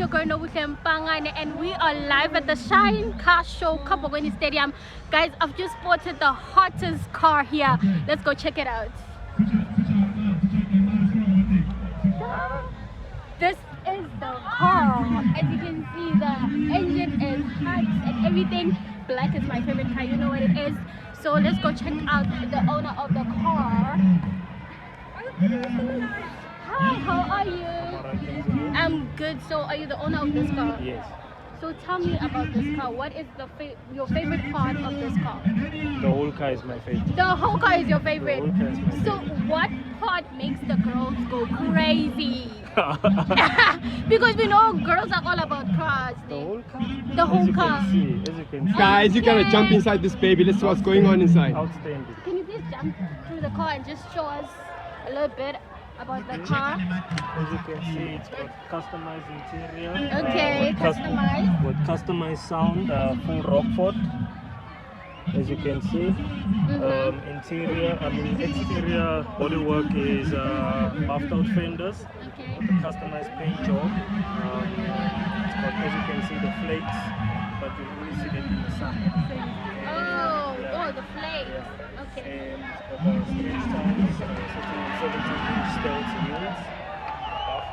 your girl Mk1, and we are live at the Shine Car Show, Kabogweni Stadium. Guys, I've just spotted the hottest car here. Let's go check it out. This is the car. As you can see, the engine is hot and everything. Black is my favorite car, you know what it is. So let's go check out the owner of the car. Hi, how are you? I'm good. So are you the owner of this car? Yes. So tell me about this car. What is your favorite part of this car? The whole car is my favorite. The whole car is your favorite? The whole car is my favorite. So what part makes the girls go crazy? Because we know girls are all about cars. The whole car? The whole car. As you can see. Guys, you gotta jump inside this baby. Let's see what's going on inside. Outstanding. Can you please jump through the car and just show us a little bit about the car? As you can see, it's got customized interior. Okay, customized. With customized sound, full Rockford. As you can see, exterior bodywork is buffed out fenders. Okay. With a customized paint job. It's got, as you can see, the flakes, but you only see them in the sun. Oh, the flakes. Okay. And it's got the stretch tires, 17-inch stealth wheels.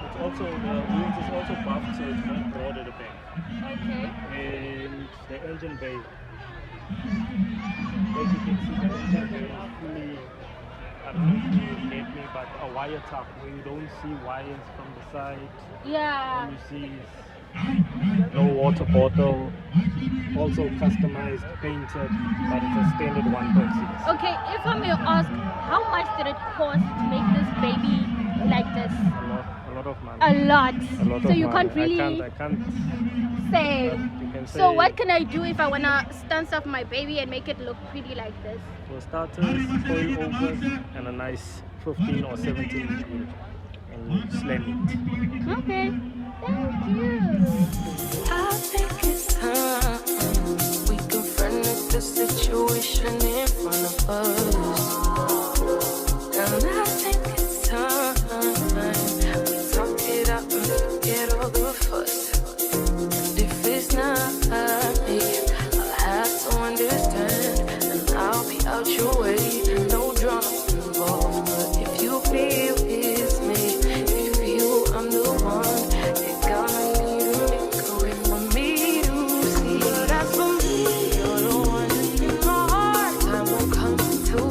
It's also, the wheels is also buffed, so it's more broad at the back. Okay. And the engine bay. As you can see, the engine bay is fully, I don't know if you get me, but a wire tuck where you don't see wires from the side. Yeah. All you see is no water bottle. Also customized, painted, but it's a standard 1.6. Okay, if I may ask, how much did it cost to make this baby like this? A lot of money. A lot. A lot So of you money. can't really I can't say. you can say. So what can I do if I wanna stunt off my baby and make it look pretty like this? For starters, coil overs and a nice 15 or 17-inch wheel, and you slam it. Okay, thank you. I think it's time we confronted the situation in front of us. And I think it's time we talk it out and forget all the fuss. And if it's not me, I'll have to understand, and I'll be out your way. No drama involved, but if you feel it's me, if you feel I'm the one, you're gonna need to make a way for me to see. But as for me, you're the one in my heart. Time won't come until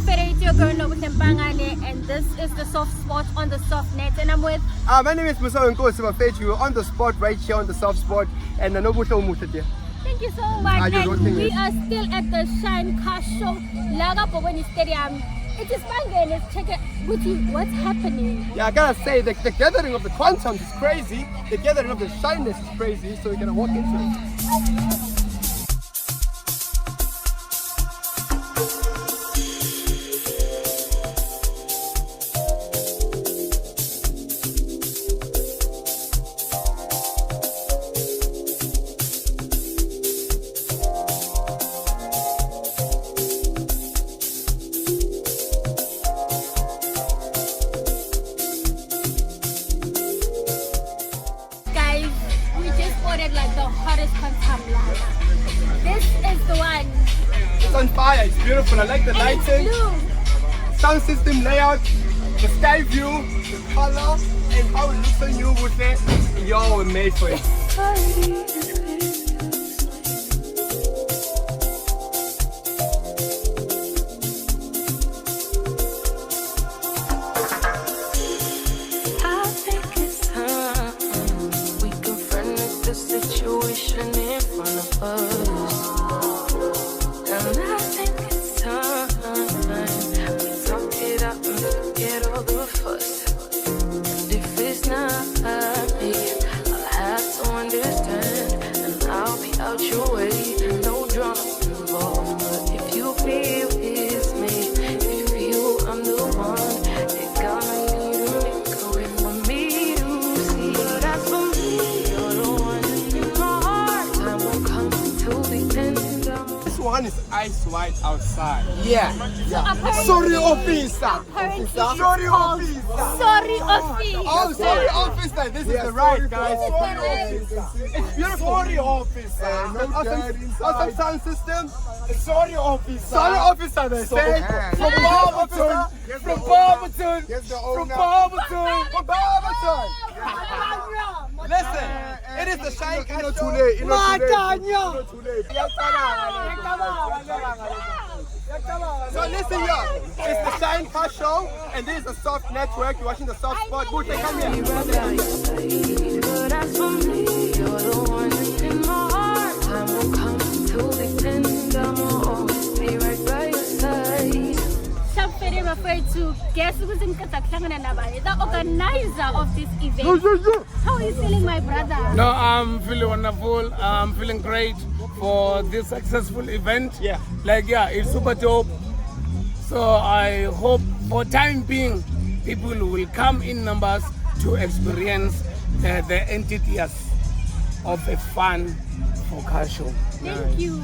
It's your girl Nobutempangane, and this is the Soft Spot on the Soft Net, and I'm with. My name is Ngcozi. We're on the spot right here on the Soft Spot, and the Nobuto Mutadia. Thank you so much. And we are still at the Shine Car Show, Laga Pogoni Stadium. It is banging. Let's check it with you. What's happening? Yeah, I gotta say, the gathering of the quantums is crazy. The gathering of the shyness is crazy. So we're gonna walk into it. Like the hottest quantum light. This is the one. It's on fire. It's beautiful. I like the lighting, sound system layout, the sky view, the color, and how it looks on you with it. Yo, we're made for it. Situation in front of us, and I think it's time we talk it out and forget all the fuss. And if it's not me, I'll have to understand, and I'll be out your way. No drama involved, but if you feel it's me, if you feel I'm the one, you're gonna need to make a way for me to see. But as for me, you're the one. This one is ice white outside. Yeah. Sorry, officer. Sorry, officer. Oh, sorry, officer. This is the ride, guys. It's beautiful. Sorry, officer. Awesome sound system. Sorry, officer. Sorry, officer. They say from Barberton. From Barberton. From Barberton. From Barberton. Listen, it is the Shine Car Show. So listen here, it's the Shine Car Show, and this is the Soft Network. You're watching the Soft Spot. Booty, come here. But as for me, you're the one in my heart. Time will come to the end. I'll always be right by your side. I'm afraid to guess who's in the organizer of this event. How are you feeling, my brother? No, I'm feeling wonderful. I'm feeling great for this successful event. Yeah. It's super dope. So I hope for time being, people will come in numbers to experience the entities of a fun for car show. Thank you.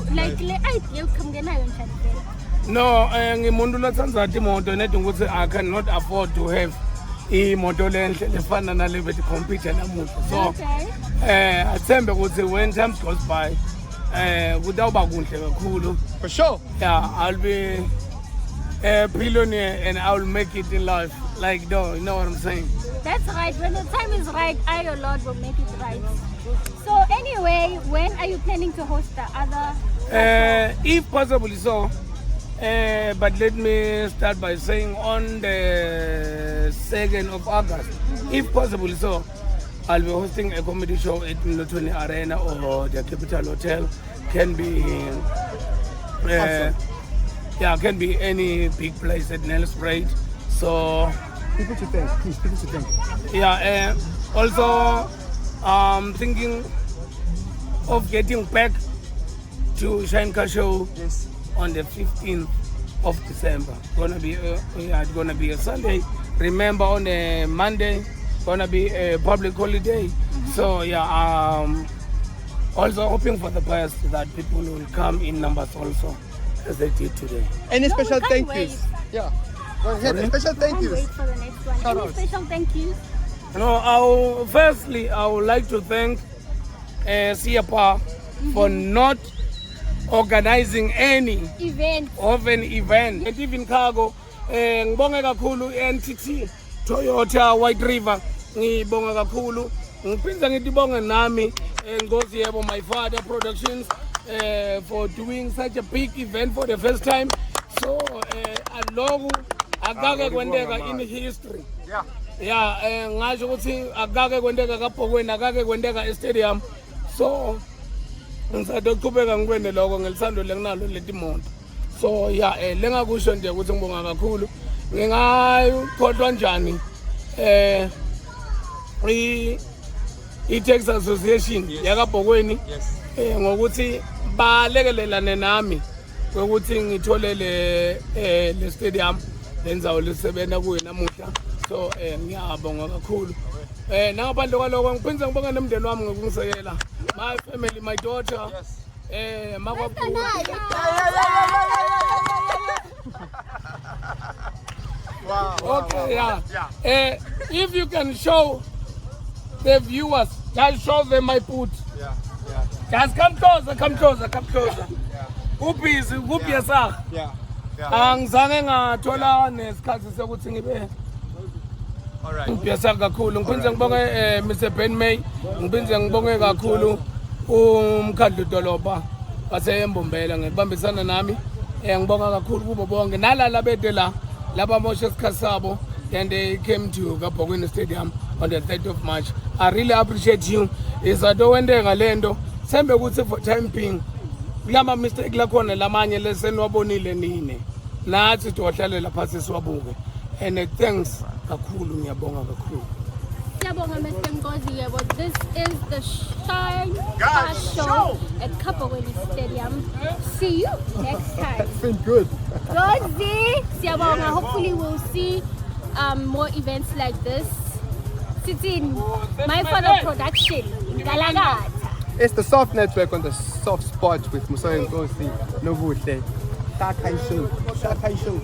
You come No, I cannot afford to have imoto lenhle lefana nale bethi compete namuhla. So I think when time goes by kudawuba kuhle kakhulu. For sure. Yeah, I'll be a billionaire and I'll make it in life. You know what I'm saying? That's right. When the time is right, I, your Lord, will make it right. So anyway, when are you planning to host the other? If possible, so. But let me start by saying on the 2nd of August, if possible, so I'll be hosting a comedy show at Mk1 Arena or the Capital Hotel. Can be, can be any big place at Nelspruit. So People to thank, please. People to thank. Yeah. Also, I'm thinking of getting back to Shine Car Show. Yes. On the 15th of December. It's gonna be a Sunday. Remember, on a Monday, gonna be a public holiday. So also hoping for the best that people will come in numbers also as they did today. Any special thank wait. yous? Yeah. Go ahead. Special thank Can't yous. wait for the next one. Any special thank yous? No, firstly, I would like to thank Siapa for not organizing any event. And even cargo. Ngibonge kakhulu entity Toyota White River. Ngibonge kakhulu. Ngiphinda ngibonge nami Ngcozi Yebo, my father productions for doing such a big event for the first time. So aloku akake kwendeka in history. Yeah, ngasho ukuthi akake kwendeka kaBhokweni, akake kwendeka e-stadium. So ngisadoqhubeka ngikwende lokho ngelisando lenginalo letimoto. So yeah, lengakusho nje ukuthi ngibonga kakhulu. Ngingakhohlwa njani i-Taxi Association yakaBhokweni ngokuthi balekelelane nami ukuthi ngithole le stadium lenzawo lisebenza kuyo namuhla. So ngiyabonga kakhulu. Nangaphandle kwaloko ngiphinze ngibonga nomndeni wami ngokungisekela. My family, my daughter. Makwabhuku. Wow. Okay, yeah. If you can show the viewers, just show them my foot. Yeah. Just come closer. Kuphi yesa? Yeah. Angizange ngathola nesikhathi sokuthi ngibe All right. ngiyasa kakhulu. Ngiphinze ngibonge Mr. Ben May, ngiphinze ngibonge kakhulu umkhandlu dolobha waseyembombela ngibambisana nami. Ngibonga kakhulu kubo bonke nalala bede la laba moshe isikhathi sabo and they came to kaBhokweni Stadium on the 3rd of March. I really appreciate you. Izado wende ngalento sembe ukuthi for time being kulama mistake lakhona lamanye lesenwabonile nini nathi siwahlalela phansi siwabuke and thanks kakhulu ngiyabonga kakhulu. Siyabonga Mr. Ngcozi, Yebo. This is the Shine Fast Show at Kaphokweni Stadium. See you next time. It's been good. Ngcozi, siyabonga. Hopefully we'll see more events like this. Sitting my father production. Galagata. It's the Soft Network on the soft spot with Ngcozi, Novuhle. Shakai Show.